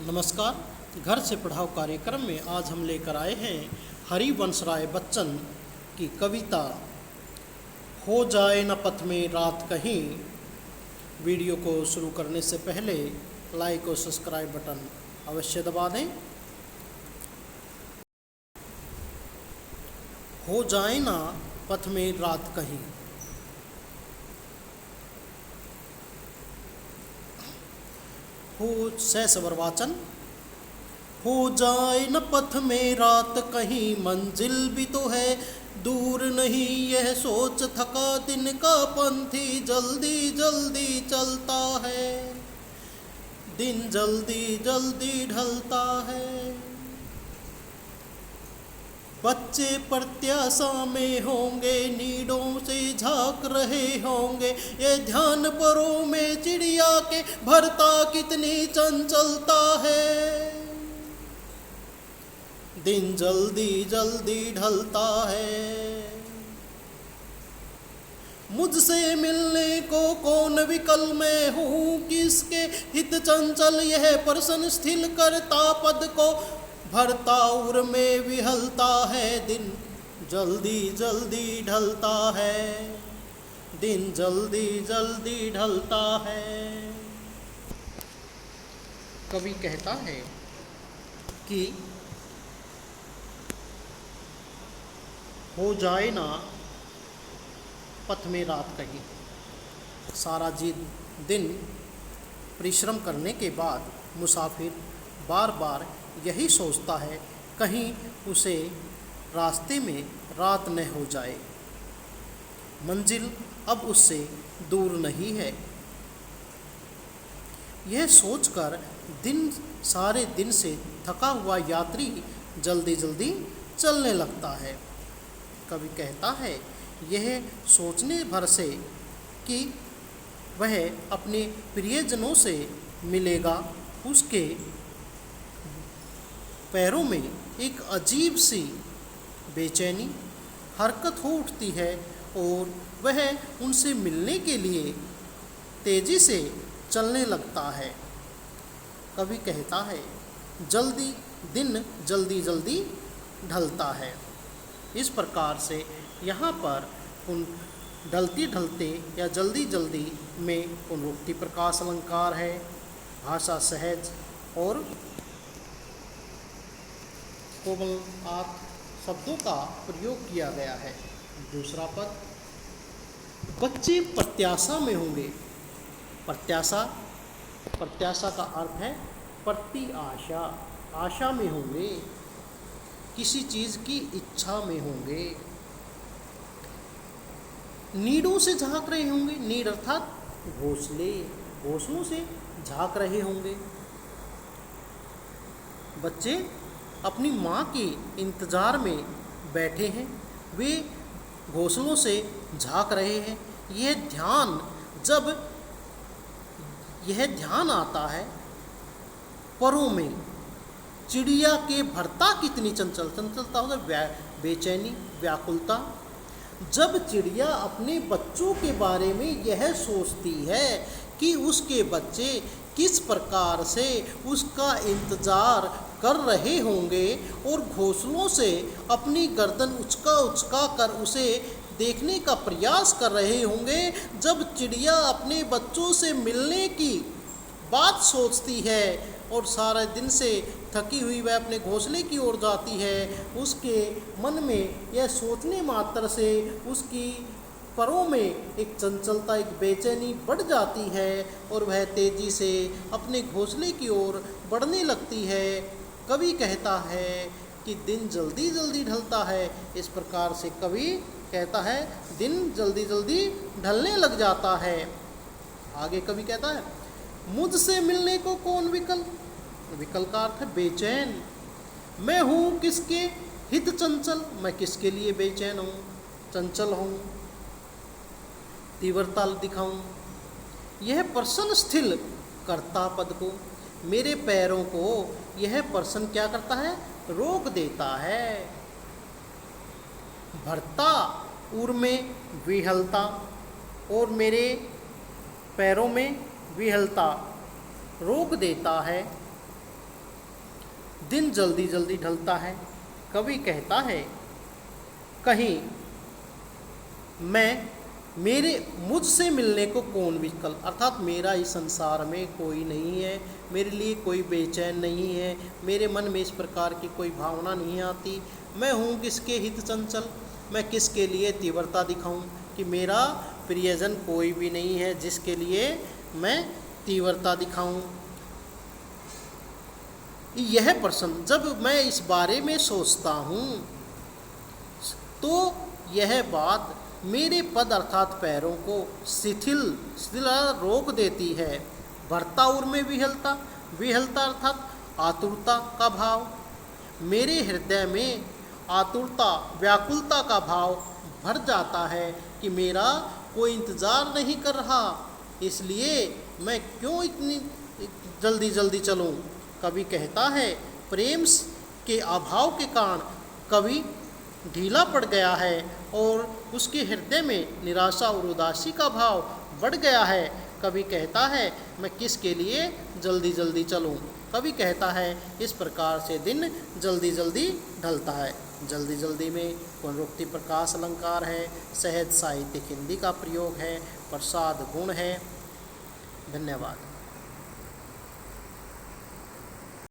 नमस्कार। घर से पढ़ाओ कार्यक्रम में आज हम लेकर आए हैं हरिवंश राय बच्चन की कविता हो जाए न पथ में रात कहीं। वीडियो को शुरू करने से पहले लाइक और सब्सक्राइब बटन अवश्य दबा दें। हो जाए ना पथ में रात कहीं, हो सैसवर वाचन। हो जाए न पथ में रात कहीं, मंजिल भी तो है दूर नहीं। यह सोच थका दिन का पंथी, जल्दी जल्दी चलता है, दिन जल्दी जल्दी ढलता है। बच्चे प्रत्याशा में होंगे, नीडों से झांक रहे होंगे। ये ध्यान परों में चिड़िया के भरता कितनी चंचलता है, दिन जल्दी जल्दी ढलता है। मुझसे मिलने को कौन विकल, मैं हूँ किसके हित चंचल। यह प्रश्न स्थिर करता पद को भरता उर में विहलता है, दिन जल्दी जल्दी ढलता है, दिन जल्दी जल्दी ढलता है। कवि कहता है कि हो जाए ना पथ में रात कहीं। सारा दिन परिश्रम करने के बाद मुसाफिर बार बार यही सोचता है कहीं उसे रास्ते में रात न हो जाए। मंजिल अब उससे दूर नहीं है। यह सोचकर सारे दिन से थका हुआ यात्री जल्दी जल्दी चलने लगता है। कवि कहता है यह सोचने भर से कि वह अपने प्रियजनों से मिलेगा, उसके पैरों में एक अजीब सी बेचैनी हरकत हो उठती है और वह उनसे मिलने के लिए तेजी से चलने लगता है। कवि कहता है दिन जल्दी जल्दी ढलता है। इस प्रकार से यहाँ पर उन ढलते ढलते या जल्दी जल्दी में पुनरुक्ति प्रकाश अलंकार है, भाषा सहज और कोमलात शब्दों का प्रयोग किया गया है। दूसरा पद, बच्चे प्रत्याशा में होंगे। प्रत्याशा का अर्थ है प्रति आशा, आशा में होंगे, किसी चीज़ की इच्छा में होंगे। नीडों से झांक रहे होंगे, नीड अर्थात घोंसलों से झांक रहे होंगे। बच्चे अपनी माँ के इंतज़ार में बैठे हैं, वे घोंसलों से झांक रहे हैं। यह ध्यान आता है परों में चिड़िया के भरता कितनी चंचलता होगा, बेचैनी, व्याकुलता। जब चिड़िया अपने बच्चों के बारे में यह सोचती है कि उसके बच्चे किस प्रकार से उसका इंतज़ार कर रहे होंगे और घोंसलों से अपनी गर्दन उचका कर उसे देखने का प्रयास कर रहे होंगे, जब चिड़िया अपने बच्चों से मिलने की बात सोचती है और सारे दिन से थकी हुई वह अपने घोंसले की ओर जाती है, उसके मन में यह सोचने मात्र से उसकी परों में एक चंचलता, एक बेचैनी बढ़ जाती है और वह तेजी से अपने घोंसले की ओर बढ़ने लगती है। कवि कहता है कि दिन जल्दी जल्दी ढलता है। इस प्रकार से कवि कहता है दिन जल्दी जल्दी ढलने लग जाता है। आगे कवि कहता है मुझसे मिलने को कौन विकल। विकल का अर्थ है बेचैन। मैं हूँ किसके हित चंचल, मैं किसके लिए बेचैन हूँ, चंचल हूँ, तीव्रता दिखाऊं। यह प्रश्न स्थिर करता पद को, मेरे पैरों को यह प्रश्न क्या करता है, रोक देता है। भरता उर में विहलता और मेरे पैरों में विहलता रोक देता है। दिन जल्दी जल्दी ढलता है। कवि कहता है कहीं मैं मेरे मुझसे मिलने को कौन विकल्प, अर्थात मेरा इस संसार में कोई नहीं है, मेरे लिए कोई बेचैन नहीं है, मेरे मन में इस प्रकार की कोई भावना नहीं आती। मैं हूँ किसके हित चंचल, मैं किसके लिए तीव्रता दिखाऊं कि मेरा प्रियजन कोई भी नहीं है जिसके लिए मैं तीव्रता दिखाऊं। यह प्रश्न जब मैं इस बारे में सोचता हूँ तो यह बात मेरे पद अर्थात पैरों को शिथिल रोक देती है। भरता उर में विहलता, विहलता अर्थात आतुरता का भाव, मेरे हृदय में आतुरता व्याकुलता का भाव भर जाता है कि मेरा कोई इंतज़ार नहीं कर रहा, इसलिए मैं क्यों इतनी जल्दी जल्दी चलूं। कवि कहता है प्रेम के अभाव के कारण कवि ढीला पड़ गया है और उसके हृदय में निराशा और उदासी का भाव बढ़ गया है। कवि कहता है मैं किसके लिए जल्दी जल्दी चलूं। कवि कहता है इस प्रकार से दिन जल्दी जल्दी ढलता है। जल्दी जल्दी में पुनरुक्ति प्रकाश अलंकार है, सहज साहित्यिक हिंदी का प्रयोग है, प्रसाद गुण है। धन्यवाद।